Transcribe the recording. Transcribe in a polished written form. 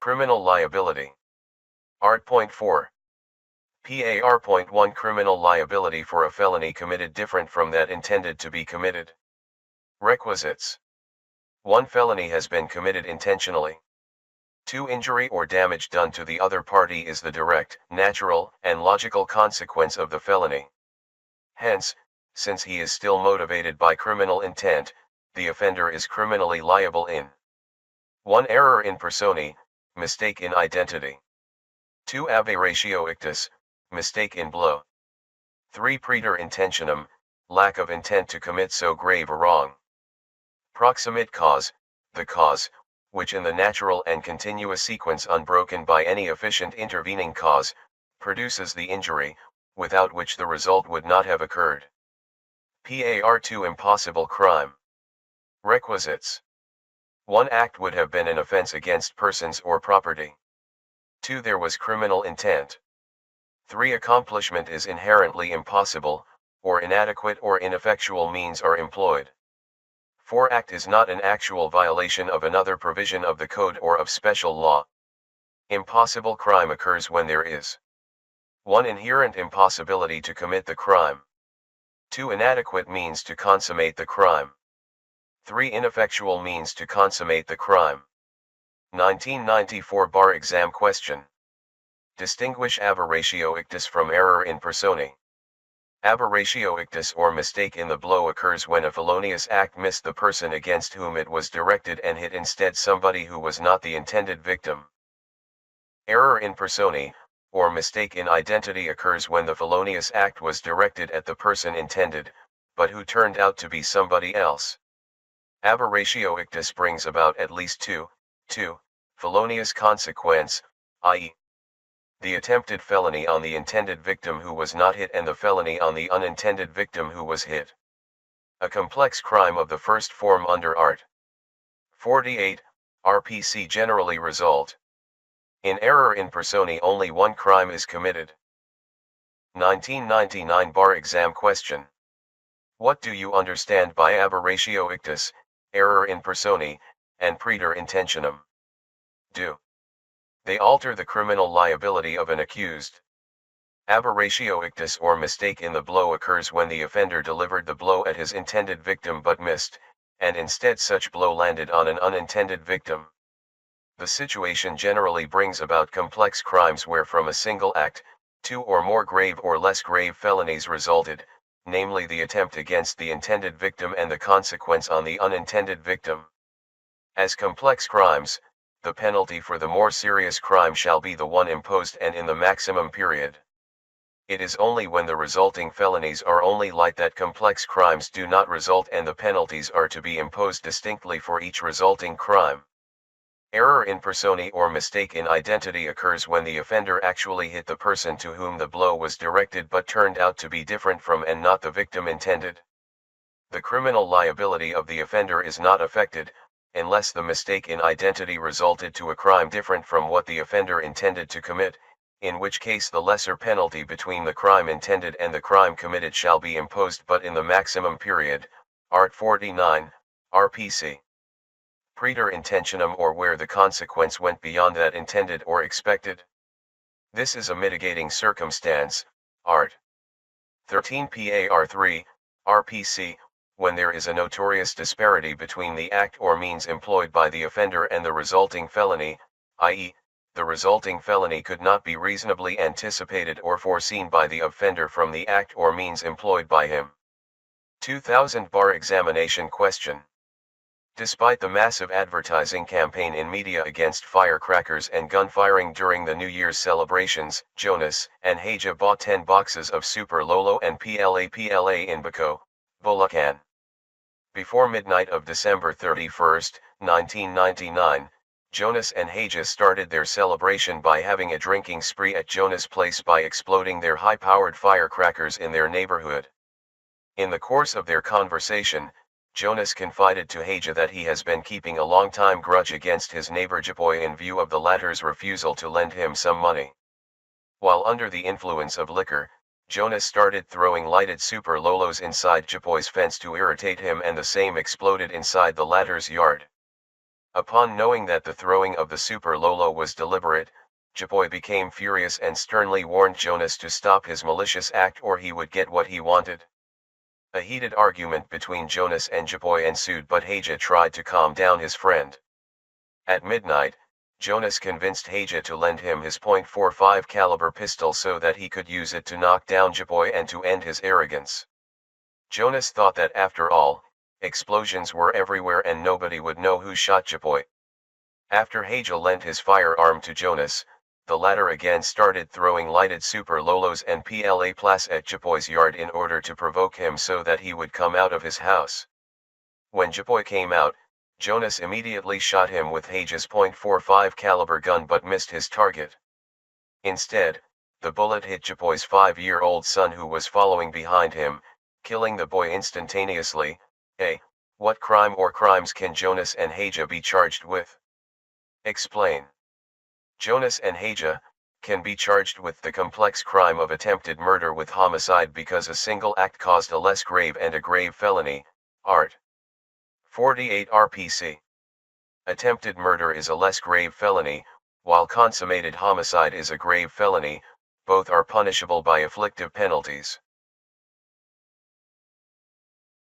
Criminal liability. Art.4. PAR.1 Criminal liability for a felony committed different from that intended to be committed. Requisites. 1. Felony has been committed intentionally. 2. Injury or damage done to the other party is the direct, natural, and logical consequence of the felony. Hence, since he is still motivated by criminal intent, the offender is criminally liable in 1. Error in persone, mistake in identity. 2. Aberratio ictus, mistake in blow. 3. Praeter intentionem, lack of intent to commit so grave a wrong. Proximate cause, the cause, which in the natural and continuous sequence unbroken by any efficient intervening cause, produces the injury, without which the result would not have occurred. PAR2 Impossible crime. Requisites. 1. Act would have been an offense against persons or property. 2. There was criminal intent. 3. Accomplishment is inherently impossible, or inadequate or ineffectual means are employed. 4. Act is not an actual violation of another provision of the code or of special law. Impossible crime occurs when there is 1. Inherent impossibility to commit the crime. 2. Inadequate means to consummate the crime. 3. Ineffectual means to consummate the crime. 1994 Bar Exam Question. Distinguish aberratio ictus from error in persone. Aberratio ictus or mistake in the blow occurs when a felonious act missed the person against whom it was directed and hit instead somebody who was not the intended victim. Error in persone, or mistake in identity occurs when the felonious act was directed at the person intended, but who turned out to be somebody else. Aberratio ictus brings about at least two felonious consequence, i.e. the attempted felony on the intended victim who was not hit and the felony on the unintended victim who was hit. A complex crime of the first form under Art. 48, RPC generally result. In error in persone only one crime is committed. 1999 Bar Exam Question. What do you understand by aberratio ictus, error in persone, and praeter intentionem? Do they alter the criminal liability of an accused? Aberratio ictus or mistake in the blow occurs when the offender delivered the blow at his intended victim but missed, and instead such blow landed on an unintended victim. The situation generally brings about complex crimes where from a single act, two or more grave or less grave felonies resulted, namely the attempt against the intended victim and the consequence on the unintended victim. As complex crimes, the penalty for the more serious crime shall be the one imposed and in the maximum period. It is only when the resulting felonies are only light that complex crimes do not result and the penalties are to be imposed distinctly for each resulting crime. Error in persone or mistake in identity occurs when the offender actually hit the person to whom the blow was directed but turned out to be different from and not the victim intended. The criminal liability of the offender is not affected, unless the mistake in identity resulted to a crime different from what the offender intended to commit, in which case the lesser penalty between the crime intended and the crime committed shall be imposed but in the maximum period. Art 49, RPC. Praeter intentionem or where the consequence went beyond that intended or expected. This is a mitigating circumstance, Art. 13 PAR3, RPC, when there is a notorious disparity between the act or means employed by the offender and the resulting felony, i.e., the resulting felony could not be reasonably anticipated or foreseen by the offender from the act or means employed by him. 2000 Bar Examination Question. Despite the massive advertising campaign in media against firecrackers and gunfiring during the New Year's celebrations, Jonas and Haja bought 10 boxes of Super Lolo and PLA in Bako, Bulacan. Before midnight of December 31, 1999, Jonas and Haja started their celebration by having a drinking spree at Jonas' place by exploding their high-powered firecrackers in their neighborhood. In the course of their conversation, Jonas confided to Haja that he has been keeping a long-time grudge against his neighbor Japoy in view of the latter's refusal to lend him some money. While under the influence of liquor, Jonas started throwing lighted Super Lolos inside Japoy's fence to irritate him and the same exploded inside the latter's yard. Upon knowing that the throwing of the super Lolo was deliberate, Japoy became furious and sternly warned Jonas to stop his malicious act or he would get what he wanted. A heated argument between Jonas and Japoy ensued, but Haja tried to calm down his friend. At midnight, Jonas convinced Haja to lend him his .45 caliber pistol so that he could use it to knock down Japoy and to end his arrogance. Jonas thought that after all, explosions were everywhere and nobody would know who shot Japoy. After Haja lent his firearm to Jonas, the latter again started throwing lighted super Lolos and PLA Plus at Japoy's yard in order to provoke him so that he would come out of his house. When Japoy came out, Jonas immediately shot him with Haja's .45 caliber gun but missed his target. Instead, the bullet hit Japoy's 5-year-old son who was following behind him, killing the boy instantaneously. What crime or crimes can Jonas and Haja be charged with? Explain. Jonas and Haja can be charged with the complex crime of attempted murder with homicide because a single act caused a less grave and a grave felony, Art. 48 RPC. Attempted murder is a less grave felony, while consummated homicide is a grave felony. Both are punishable by afflictive penalties.